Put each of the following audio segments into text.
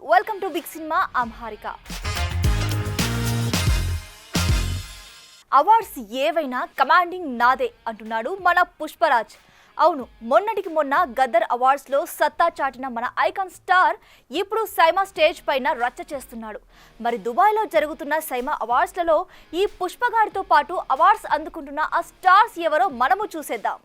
Welcome to big cinema. I'm Harika. Awards ఏవైనా commanding నాదే అంటున్నాడు మన పుష్పరాజ్. అవును, మొన్నటికి మొన్న గద్దర్ అవార్డ్స్లో సత్తా చాటిన మన ఐకాన్ స్టార్ ఇప్పుడు సైమా స్టేజ్ పైన రచ్చ చేస్తున్నాడు. మరి దుబాయ్లో జరుగుతున్న సైమా అవార్డ్స్లలో ఈ పుష్పగాడితో పాటు అవార్డ్స్ అందుకుంటున్న ఆ స్టార్స్ ఎవరో మనము చూసేద్దాం.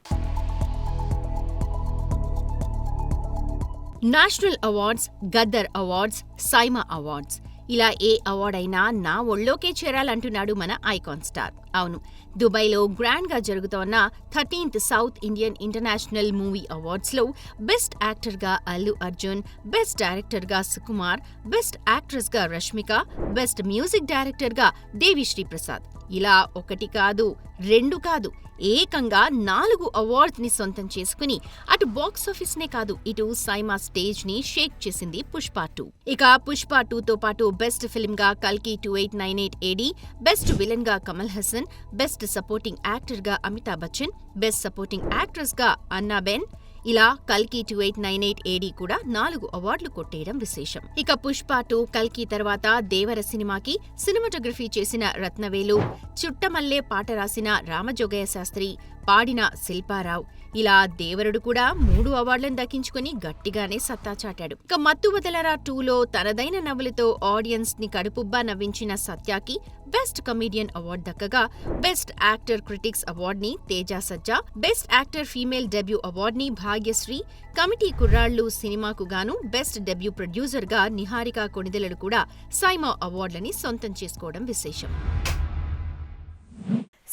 National awards, Gaddar awards, SIIMA awards, ఇలా ఏ అవార్డ్ అయినా నా ఒళ్ళోకే చేరాలంటున్నాడు మన ఐకాన్ స్టార్. అవును, దుబాయ్లో గ్రాండ్గా జరుగుతోన్న 13th South Indian international movie అవార్డ్స్లో బెస్ట్ యాక్టర్గా అల్లు అర్జున్, బెస్ట్ డైరెక్టర్గా సుకుమార్, బెస్ట్ యాక్ట్రెస్గా రష్మిక, బెస్ట్ మ్యూజిక్ డైరెక్టర్గా దేవిశ్రీ ప్రసాద్, ఇలా ఒకటి కాదు, రెండు కాదు, ఏకంగా 4 అవార్డ్స్ని సొంతం చేసుకుని అటు బాక్సాఫీస్నే కాదు, ఇటు సైమా స్టేజ్ ని షేక్ చేసింది పుష్ప 2. ఇక పుష్ప 2తో పాటు బెస్ట్ ఫిల్మ్ గా కల్కి 2898 AD, బెస్ట్ విలన్ గా Kamal Haasan, best supporting actor గా Amitabh Bachchan, best supporting actress గా అన్నాబెన్, ఇలా కల్కి 2898 AD కూడా 4 అవార్డులు కొట్టేయడం విశేషం. ఇక పుష్ప 2 కల్కి తర్వాత దేవర సినిమాకి సినిమాటోగ్రఫీ చేసిన రత్నవేలు, చుట్టమల్లే పాట రాసిన రామజోగయ్య శాస్త్రి, పాడిన శిల్పారావు, ఇలా దేవరుడు కూడా 3 అవార్డులను దక్కించుకుని గట్టిగానే సత్తా చాటాడు. ఇక మత్తు వదలరా 2లో తనదైన నవ్వులతో ఆడియన్స్ ని కడుపుబ్బా నవ్వించిన సత్యాకి బెస్ట్ కమీడియన్ అవార్డు దక్కగా, బెస్ట్ యాక్టర్ క్రిటిక్స్ అవార్డ్ ని Teja Sajja, best actor female debut award ని భాగ్యశ్రీ, కమిటీ కుర్రాళ్లు సినిమాకు గాను బెస్ట్ డెబ్యూ ప్రొడ్యూసర్ గా నిహారిక కొణిదెలలు కూడా సైమా అవార్డులని సొంతం చేసుకోవడం విశేషం.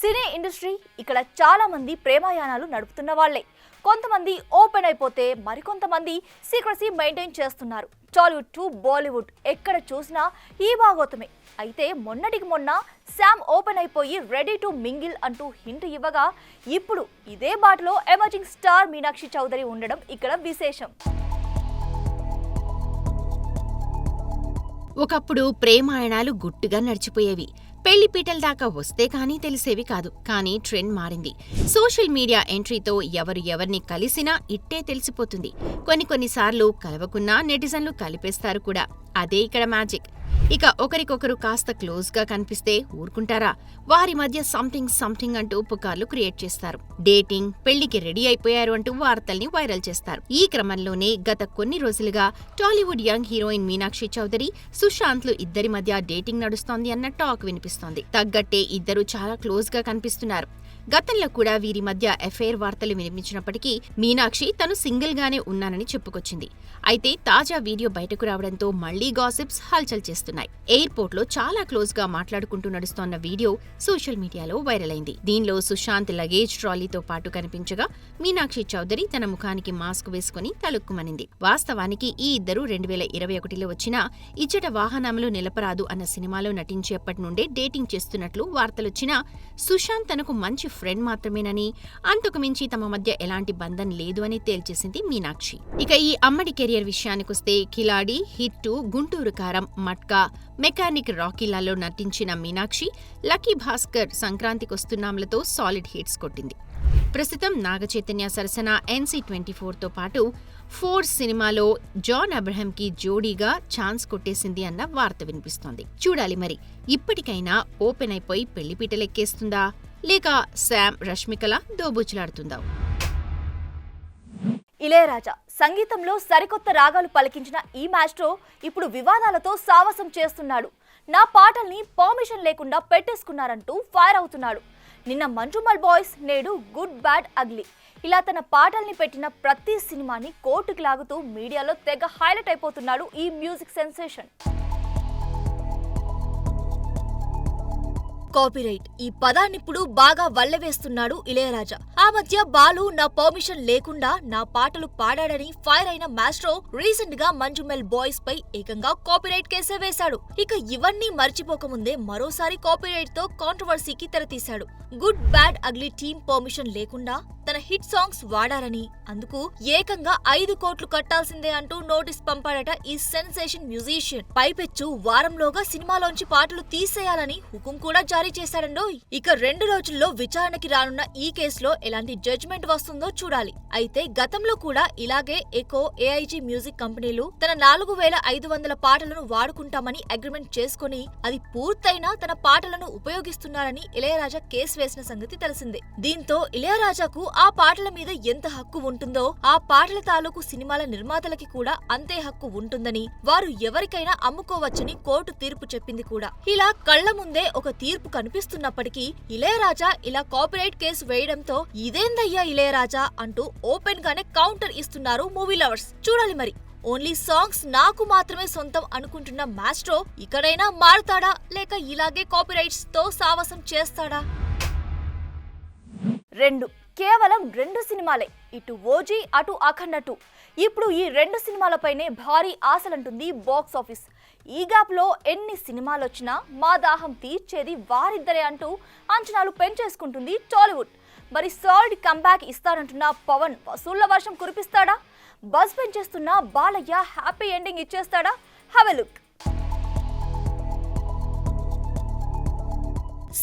సినీ ఇండస్ట్రీ ఇక్కడ చాలా మంది ప్రేమాయాణాలు నడుపుతున్న వాళ్లే. కొంతమంది ఓపెన్ అయిపోతే మరికొంతమంది సీక్రసీ మెయింటైన్ చేస్తున్నారు. టాలీవుడ్ టు బాలీవుడ్ ఎక్కడ చూసినా ఈ భాగోతమే. అయితే మొన్నటికి మొన్న శామ్ ఓపెన్ అయిపోయి రెడీ టు మింగిల్ అంటూ హింట్ ఇవ్వగా, ఇప్పుడు ఇదే బాటలో ఎమర్జింగ్ స్టార్ మీనాక్షి చౌదరి ఉండడం ఇక్కడ విశేషం. ఒకప్పుడు ప్రేమాయణాలు గుట్టుగా నడిచిపోయేవి. పెళ్లిపీటల దాకా వస్తే కానీ తెలిసేవి కాదు. కానీ ట్రెండ్ మారింది. సోషల్ మీడియా ఎంట్రీతో ఎవరు ఎవరిని కలిసినా ఇట్టే తెలిసిపోతుంది. కొన్నిసార్లు కలవకున్నా నెటిజన్లు కలిపేస్తారు కూడా. అదే ఇక్కడ మ్యాజిక్. ఇక ఒకరికొకరు కాస్త క్లోజ్ గా కనిపిస్తే ఊరుకుంటారా? వారి మధ్య సంథింగ్ అంటూ పుకార్లు క్రియేట్ చేస్తారు. డేటింగ్, పెళ్లికి రెడీ అయిపోయారు అంటూ వార్తల్ని వైరల్ చేస్తారు. ఈ క్రమంలోనే గత కొన్ని రోజులుగా టాలీవుడ్ యంగ్ హీరోయిన్ మీనాక్షి చౌదరి, సుశాంత్లు ఇద్దరి మధ్య డేటింగ్ నడుస్తోంది అన్న టాక్ వినిపిస్తోంది. తగ్గట్టే ఇద్దరు చాలా క్లోజ్ గా కనిపిస్తున్నారు. గతంలో కూడా వీరి మధ్య అఫైర్ వార్తలు వినిపించినప్పటికీ మీనాక్షి తను సింగిల్ గానే ఉన్నానని చెప్పుకొచ్చింది. అయితే తాజా వీడియో బయటకు రావడంతో మళ్లీ గాసిప్స్ హల్చల్ చేస్తున్నాయి. ఎయిర్పోర్ట్ లో చాలా క్లోజ్ గా మాట్లాడుకుంటూ నడుస్తోన్న వీడియో సోషల్ మీడియాలో వైరల్ అయింది. దీనిలో సుశాంత్ లగేజ్ ట్రాలీతో పాటు కనిపించగా, మీనాక్షి చౌదరి తన ముఖానికి మాస్క్ వేసుకుని తలుక్కుమనింది. వాస్తవానికి ఈ ఇద్దరు 2021లో వచ్చిన ఇచ్చట వాహనములు నిలపరాదు అన్న సినిమాలో నటించేప్పటి నుండే డేటింగ్ చేస్తున్నట్లు వార్తలొచ్చినా, సుశాంత్ తనకు మంచి ఫ్రెండ్ మాత్రమేనని, అంతకు మించి తమ మధ్య ఎలాంటి బంధం లేదు అని తేల్చేసింది మీనాక్షి. ఇక ఈ అమ్మడి కెరియర్ విషయానికొస్తే కిలాడి, హిట్, గుంటూరు కారం, మట్కా, మెకానిక్ రాకీలాలో నటించిన మీనాక్షి లక్కీ భాస్కర్, సంక్రాంతికొస్తున్నాంలతో సాలిడ్ హిట్స్ కొట్టింది. ప్రస్తుతం నాగచైతన్య సరసన NC24తో పాటు ఫోర్స్ సినిమాలో జాన్ అబ్రహంకి జోడీగా ఛాన్స్ కొట్టేసింది అన్న వార్త వినిపిస్తోంది. చూడాలి మరి ఇప్పటికైనా ఓపెన్ అయిపోయి పెళ్లిపీటలెక్కేస్తుందా, లేక శామ్ రష్మికలా దోబూచులాడుతుందా? ఇళయరాజా సంగీతంలో సరికొత్త రాగాలు పలికించిన ఈ మాస్ట్రో ఇప్పుడు వివాదాలతో సావాసం చేస్తున్నాడు. నా పాటల్ని పర్మిషన్ లేకుండా పెట్టేసుకున్నారంటూ ఫైర్ అవుతున్నాడు. నిన్న మంజుమల్ బాయ్స్, నేడు గుడ్ బ్యాడ్ అగ్లీ, ఇలా తన పాటల్ని పెట్టిన ప్రతి సినిమాని కోర్టుకి లాగుతూ మీడియాలో తెగ హైలైట్ అయిపోతున్నాడు ఈ మ్యూజిక్ సెన్సేషన్. కాపీరైట్ ఈ పదాన్నిప్పుడు బాగా వల్లెవేస్తున్నాడు ఇళయరాజా. ఆ మధ్య బాలు నా పర్మిషన్ లేకుండా నా పాటలు పాడాడని ఫైర్ అయిన మాస్ట్రో రీసెంట్ గా మంజుమెల్ బాయ్స్ పై ఏకంగా కాపీరైట్ కేసే వేశాడు. ఇక ఇవన్నీ మర్చిపోకముందే మరోసారి కాపీరైట్ తో కాంట్రవర్సీకి తెరతీశాడు. Good bad ugly team permission లేకుండా తన హిట్ సాంగ్స్ వాడారని, అందుకు ఏకంగా 5 కోట్లు కట్టాల్సిందే అంటూ నోటీస్ పంపాడట ఈ సెన్సేషన్ మ్యూజిషియన్. పైపెచ్చు వారంలోగా సినిమాలోంచి పాటలు తీసేయాలని హుకుం కూడా జారీ జారీ చేశాడండో. ఇక 2 రోజుల్లో విచారణకి రానున్న ఈ కేసులో ఎలాంటి జడ్జిమెంట్ వస్తుందో చూడాలి. అయితే గతంలో కూడా ఇలాగే ఎకో, ఏఐజీ మ్యూజిక్ కంపెనీలు తన 4500 పాటలను వాడుకుంటామని అగ్రిమెంట్ చేసుకుని అది పూర్తయినా తన పాటలను ఉపయోగిస్తున్నారని ఇళయరాజా కేసు వేసిన సంగతి తెలిసిందే. దీంతో ఇళయరాజాకు ఆ పాటల మీద ఎంత హక్కు ఉంటుందో ఆ పాటల తాలూకు సినిమాల నిర్మాతలకి కూడా అంతే హక్కు ఉంటుందని, వారు ఎవరికైనా అమ్ముకోవచ్చని కోర్టు తీర్పు చెప్పింది కూడా. ఇలా కళ్ల ముందే ఒక తీర్పు కనిపిస్తున్నప్పటికీ ఇళయరాజా ఇలా కాపీరైట్ కేసు వేయడంతో ఇదేందయ్యా ఇళయరాజా అంటూ ఓపెన్ గానే కౌంటర్ ఇస్తున్నారు మూవీ లవర్స్. చూడాలి మరి. ఓన్లీ సాంగ్స్ నాకు మాత్రమే సొంతం అనుకుంటున్న మాస్ట్రో ఇకడైనా మారుతాడా లేక ఇలాగే కాపీరైట్స్ తో సావాసం చేస్తాడా? కేవలం 2 సినిమాలే, ఇటు ఓజీ అటు అఖండ 2. ఇప్పుడు ఈ 2 సినిమాలపైనే భారీ ఆశలంటుంది బాక్స్ ఆఫీస్. ఈ గ్యాప్లో ఎన్ని సినిమాలు వచ్చినా మా దాహం తీర్చేది వారిద్దరే అంటూ అంచనాలు పెంచేసుకుంటుంది టాలీవుడ్. మరి సాలిడ్ కంబ్యాక్ ఇస్తారంటున్న పవన్ వసూళ్ల వర్షం కురిపిస్తాడా? బజ్ పెంచేస్తున్న బాలయ్య హ్యాపీ ఎండింగ్ ఇచ్చేస్తాడా? Have a look.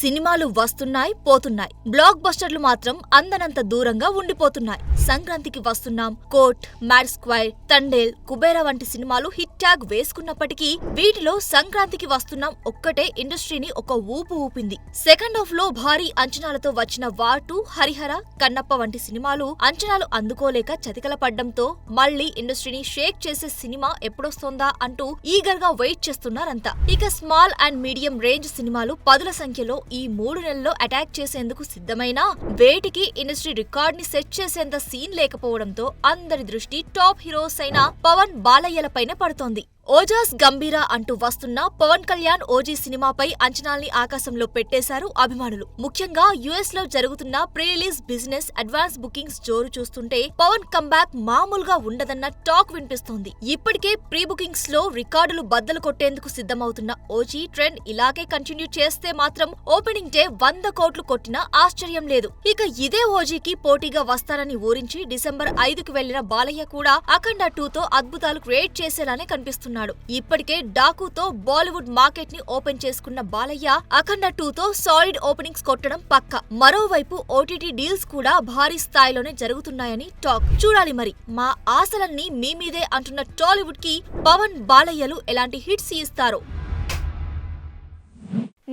సినిమాలు వస్తున్నాయి, పోతున్నాయి. బ్లాక్ బస్టర్లు మాత్రం అందనంత దూరంగా ఉండిపోతున్నాయి. సంక్రాంతికి వస్తున్నాం, court, mad square, Thandel, Kubera వంటి సినిమాలు హిట్ ట్యాగ్ వేసుకున్నప్పటికీ వీటిలో సంక్రాంతికి వస్తున్నాం ఒక్కటే ఇండస్ట్రీని ఒక ఊపు ఊపింది. సెకండ్ హాఫ్ లో భారీ అంచనాలతో వచ్చిన వార్ 2, హరిహర, కన్నప్ప వంటి సినిమాలు అంచనాలు అందుకోలేక చతికల పడ్డంతో మళ్లీ ఇండస్ట్రీని షేక్ చేసే సినిమా ఎప్పుడొస్తోందా అంటూ ఈగర్ గా వెయిట్ చేస్తున్నారంతా. ఇక స్మాల్ అండ్ మీడియం రేంజ్ సినిమాలు పదుల సంఖ్యలో ఈ 3 నెలల్లో అటాక్ చేసేందుకు సిద్ధమైనా వేటికి ఇండస్ట్రీ రికార్డ్ ని సెట్ చేసేంత సీన్ లేకపోవడంతో అందరి దృష్టి టాప్ హీరోస్ అయిన పవన్, బాలయ్యలపైనే పడుతోంది. ఓజాస్ గంభీరా అంటూ వస్తున్న పవన్ కళ్యాణ్ ఓజీ సినిమాపై అంచనాల్ని ఆకాశంలో పెట్టేశారు అభిమానులు. ముఖ్యంగా యుఎస్ లో జరుగుతున్న pre release business, advance bookings జోరు చూస్తుంటే పవన్ కంబ్యాక్ మామూలుగా ఉండదన్న టాక్ వినిపిస్తోంది. ఇప్పటికే ప్రీ బుకింగ్స్ లో రికార్డులు బద్దలు కొట్టేందుకు సిద్ధమవుతున్న ఓజీ ట్రెండ్ ఇలాగే కంటిన్యూ చేస్తే మాత్రం ఓపెనింగ్ డే 100 కోట్లు కొట్టినా ఆశ్చర్యం లేదు. ఇక ఇదే ఓజీకి పోటీగా వస్తారని ఊరించి డిసెంబర్ 5కి వెళ్లిన బాలయ్య కూడా అఖండ 2తో అద్భుతాలు క్రియేట్ చేసేలానే కనిపిస్తున్నాడు. ఇప్పటికే డాకుతో బాలీవుడ్ మార్కెట్ ని ఓపెన్ చేసుకున్న బాలయ్య అఖండ 2తో సాలిడ్ ఓపెనింగ్స్ కొట్టడం పక్క. మరోవైపు ఓటీటీ డీల్స్ కూడా భారీ స్థాయిలోనే జరుగుతున్నాయని టాక్. చూడాలి మరి. మా ఆశలన్నీ మీ మీదే అంటున్న టాలీవుడ్ కి పవన్, బాలయ్యలు ఎలాంటి హిట్స్ ఇస్తారో.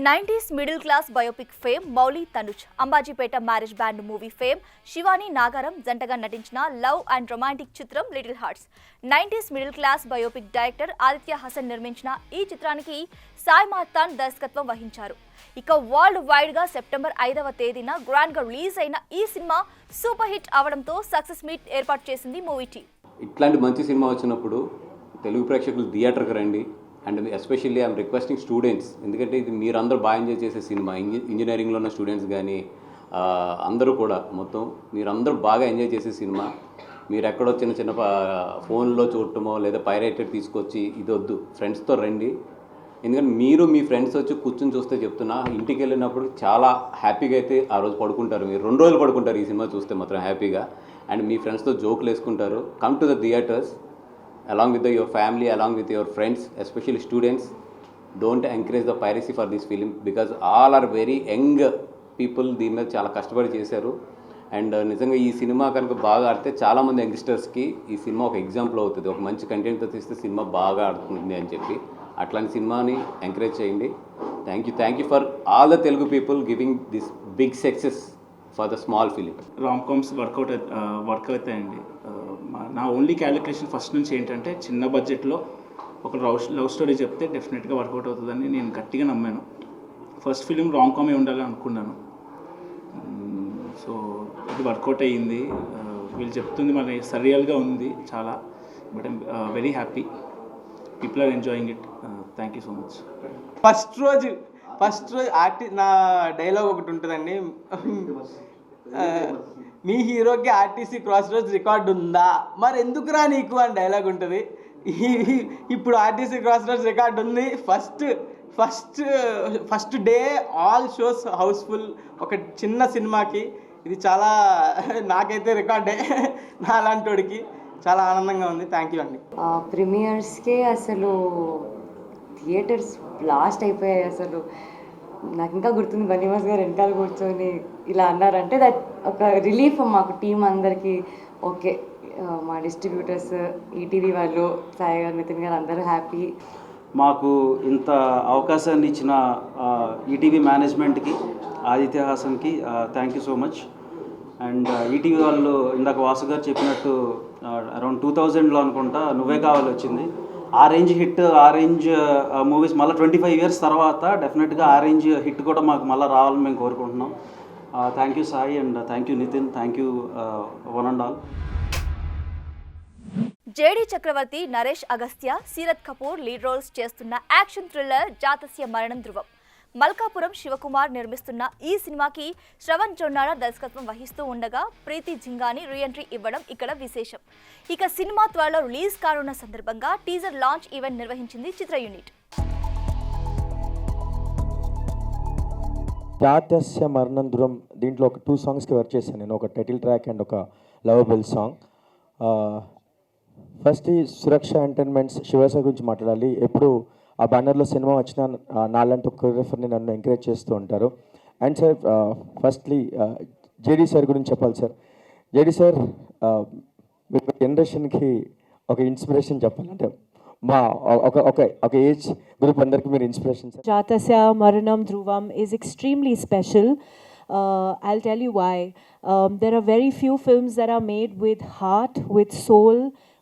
90s middle class biopic fame Mouli Tanuj, Ambajipeta marriage band movie fame Shivani Nagaram జంటగా నటించిన లవ్ అండ్ రొమాంటిక్ చిత్రం little hearts. 90s middle class biopic director Aditya Hasan నిర్మించిన ఈ చిత్రానికి సాయి మార్తాన్ దర్శకత్వం వహించారు. ఇక వరల్డ్ వైడ్ గా సెప్టెంబర్ 5వ తేదీన గ్రాండ్ గా రిలీజ్ అయిన ఈ సినిమా సూపర్ హిట్ అవడంతో సక్సెస్ మీట్ ఏర్పాటు చేసింది మూవీ టీమ్. ఇట్లాంటి మంచి సినిమా వచ్చినప్పుడు తెలుగు ప్రేక్షకులు థియేటర్కి రండి. And especially I'm requesting students, ఎందుకంటే ఇది మీరందరూ బాగా ఎంజాయ్ చేసే సినిమా. ఇంజనీరింగ్లో ఉన్న స్టూడెంట్స్ కానీ అందరూ కూడా మొత్తం మీరందరూ బాగా ఎంజాయ్ చేసే సినిమా. మీరు ఎక్కడో చిన్న చిన్న ఫోన్లో చూడటమో లేదా పైరేటెడ్ తీసుకొచ్చి ఇది వద్దు, ఫ్రెండ్స్తో రండి. ఎందుకంటే మీరు మీ ఫ్రెండ్స్ వచ్చి కూర్చొని చూస్తే చెప్తున్నా, ఇంటికి వెళ్ళినప్పుడు చాలా హ్యాపీగా అయితే ఆ రోజు పడుకుంటారు. మీరు 2 రోజులు పడుకుంటారు ఈ సినిమా చూస్తే మాత్రం హ్యాపీగా. అండ్ మీ ఫ్రెండ్స్తో జోకులు వేసుకుంటారు. Come to the theatres along with your family, along with your friends, especially students. Don't encourage the piracy for this film because all are very young people. దీని మీద చాలా కష్టపడి చేశారు. అండ్ నిజంగా ఈ సినిమా కనుక బాగా ఆడితే చాలామంది యంగ్స్టర్స్కి ఈ సినిమా ఒక ఎగ్జాంపుల్ అవుతుంది. ఒక మంచి కంటెంట్తో తీస్తే సినిమా బాగా ఆడుతుంది అని చెప్పి అట్లాంటి సినిమాని ఎంకరేజ్ చేయండి. Thank you for all the Telugu people giving this big success for the small film. Rom coms work అవుతాయండి. నా ఓన్లీ క్యాలిక్యులేషన్ ఫస్ట్ నుంచి ఏంటంటే చిన్న బడ్జెట్లో ఒక లవ్ స్టోరీ చెప్తే డెఫినెట్గా వర్కౌట్ అవుతుందని నేను గట్టిగా నమ్మాను. ఫస్ట్ ఫిలిం రామ్ కామే ఉండాలని అనుకున్నాను. సో ఇది వర్కౌట్ అయ్యింది. వీళ్ళు చెప్తుంది మన సరియల్గా ఉంది చాలా. But I'm very happy. People are enjoying it. Thank you so much. First రోజు నా డైలాగ్ ఒకటి ఉంటుందండి, మీ హీరోకి ఆర్టీసీ క్రాస్ రోడ్స్ రికార్డు ఉందా, మరి ఎందుకురా నీకు అని డైలాగ్ ఉంటుంది. ఇప్పుడు ఆర్టీసీ క్రాస్ రోడ్స్ రికార్డు ఉంది. First day all shows housefull. ఒక చిన్న సినిమాకి ఇది చాలా, నాకైతే రికార్డే. నా అలాంటి చాలా ఆనందంగా ఉంది. థ్యాంక్ యూ అండి. ప్రీమియర్స్కే అసలు థియేటర్స్ బ్లాస్ట్ అయిపోయాయి. అసలు నాకు ఇంకా గుర్తుంది బన్నీవాస్ గారు వెనకాల కూర్చొని ఇలా అన్నారంటే దట్ ఒక రిలీఫ్ మాకు టీం అందరికీ. ఓకే, మా డిస్ట్రిబ్యూటర్స్, ఈటీవీ వాళ్ళు, సాయి గారు, నితిన్ గారు అందరూ హ్యాపీ. మాకు ఇంత అవకాశాన్ని ఇచ్చిన ఈటీవీ మేనేజ్మెంట్కి, ఆదిత్య హాసన్కి thank you so much. And ETV వాళ్ళు ఇందాక వాసు గారు చెప్పినట్టు అరౌండ్ 2000లో అనుకుంటా నువ్వే కావాలి వచ్చింది. ఆ రేంజ్ హిట్, ఆ రేంజ్ మూవీస్ మళ్ళీ 25 years తర్వాత డెఫినెట్గా ఆ రేంజ్ హిట్ కూడా మాకు మళ్ళీ రావాలని మేము కోరుకుంటున్నాం. Thank you Sai and thank you Nithin, thank you one and all. JD Chakravarthy, Naresh Agastya, Seerat Kapoor lead roles చేస్తున్న యాక్షన్ థ్రిల్లర్ జాతస్య మరణం ధ్రువం. మల్కాపురం శివకుమార్ నిర్మిస్తున్న ఈ సినిమాకి శ్రవణ్ జొన్నాడ దర్శకత్వం వహిస్తూ ఉండగా ప్రీతి జింగాని రీఎంట్రీ ఇవ్వడం ఇక్కడ విశేషం. ఇక సినిమా త్వరలో రిలీజ్ కానున్న సందర్భంగా టీజర్ లాంచ్ ఈవెంట్ నిర్వహించింది చిత్ర యూనిట్. జాతస్య మరణం ధ్రువం దీంట్లో ఒక 2 songsకి వర్క్ చేశాను నేను, ఒక టైటిల్ ట్రాక్ అండ్ ఒక లవబుల్ సాంగ్. ఫస్ట్ ఈ సురక్ష ఎంటర్టైన్మెంట్స్ శివసాయి గురించి మాట్లాడాలి. ఎప్పుడు ఆ బ్యానర్లో సినిమా వచ్చిన నాలాంటి ఒక కొరియోగ్రాఫర్ని నన్ను ఎంకరేజ్ చేస్తూ ఉంటారు. And sir, firstly JD sir గురించి చెప్పాలి సార్. జేడీ సార్ మీరు జనరేషన్కి ఒక ఇన్స్పిరేషన్ చెప్పాలంటే మా ఒక ఏజ్ గ్రూప్ అందరికీ మీరు inspiration sir. Jatasya Maranam Dhruvam is extremely special. I'll tell you why. There are very few films that are made with heart, with soul,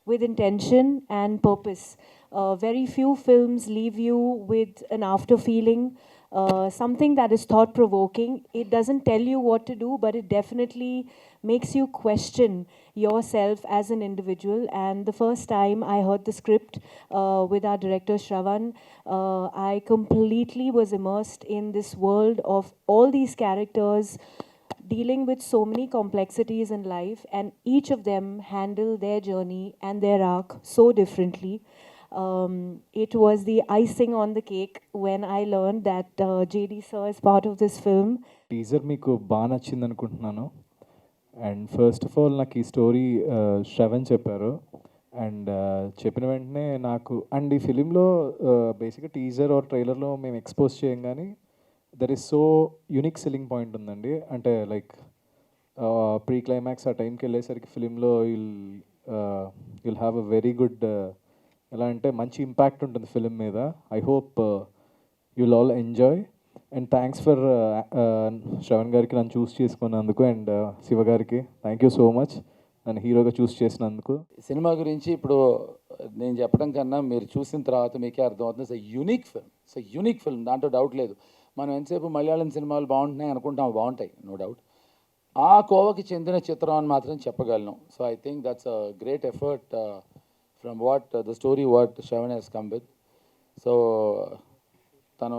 with intention and purpose. Very few films leave you with an after feeling, something that is thought provoking. It doesn't tell you what to do, but it definitely makes you question yourself as an individual. And the first time I heard the script with our director Shravan, I completely was immersed in this world of all these characters dealing with so many complexities in life, and each of them handle their journey and their arc so differently. It was the icing on the cake when I learned that JD sir is part of this film. Teaser మీకు బాగా నచ్చింది అనుకుంటున్నాను. And first of all నాకు ఈ story Shravan చెప్పారు. And చెప్పిన వెంటనే నాకు అండ్ ఈ ఫిలింలో బేసిక్గా టీజర్ ఆర్ ట్రైలర్లో మేము ఎక్స్పోజ్ చేయం, కానీ there is so unique selling point ఉందండి. అంటే లైక్ ప్రీ క్లైమాక్స్ ఆ టైంకి వెళ్ళేసరికి ఫిలింలో you'll have a very good, ఎలా అంటే మంచి ఇంపాక్ట్ ఉంటుంది ఫిలిం మీద. I hope you'll all enjoy. And thanks for Shravan గారికి నన్ను చూస్ చేసుకున్నందుకు, అండ్ శివ గారికి థ్యాంక్ యూ సో మచ్ నన్ను హీరోగా చూస్ చేసినందుకు. సినిమా గురించి ఇప్పుడు నేను చెప్పడం కన్నా మీరు చూసిన తర్వాత మీకే అర్థమవుతుంది. ఇట్స్ యూనిక్ ఫిల్మ్, దాంట్లో డౌట్ లేదు. మనం ఎంతసేపు మలయాళం సినిమాలు బాగుంటున్నాయి అనుకుంటాం, బాగుంటాయి, నో డౌట్. ఆ కోవకి చెందిన చిత్రం అని మాత్రం చెప్పగలను. So I think that's a great effort from the story what Shravan he's come with. So తను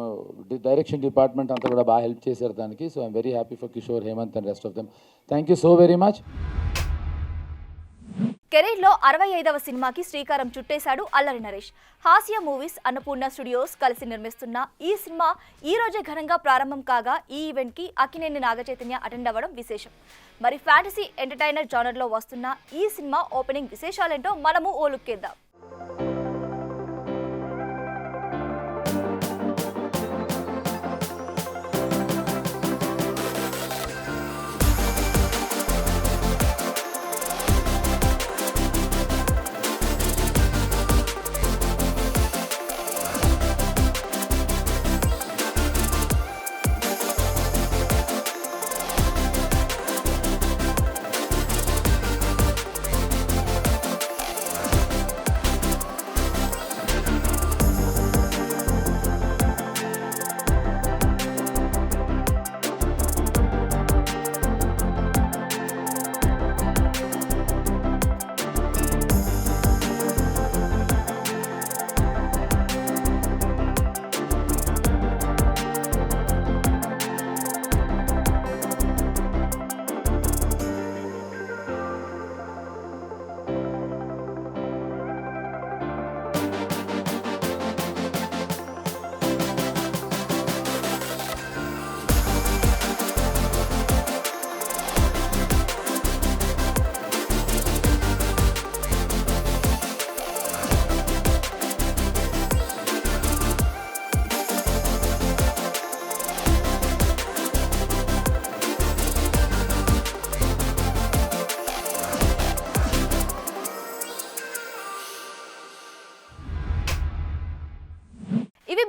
డైరెక్షన్ డిపార్ట్మెంట్ అంతా కూడా బాగా హెల్ప్ చేశారు దానికి. So I'm very happy for Kishore, Hemanth and rest of them. Thank you so very much. కెరీర్లో 65వ సినిమాకి శ్రీకారం చుట్టేశాడు అల్లరి నరేష్. హాస్య మూవీస్, అన్నపూర్ణ స్టూడియోస్ కలిసి నిర్మిస్తున్న ఈ సినిమా ఈ రోజే ఘనంగా ప్రారంభం కాగా ఈ ఈవెంట్కి అక్కినేని నాగచైతన్య అటెండ్ అవ్వడం విశేషం. మరి ఫ్యాంటసీ ఎంటర్టైనర్ జానర్లో వస్తున్న ఈ సినిమా ఓపెనింగ్ విశేషాలేంటో మనము ఓ లుక్కేద్దాం.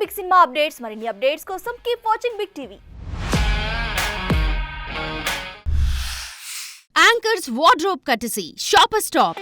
బిగ్ సినిమా అప్డేట్స్, మరిన్ని అప్డేట్స్ కోసం keep watching big TV. Anchor's wardrobe courtesy, Shopper Stop.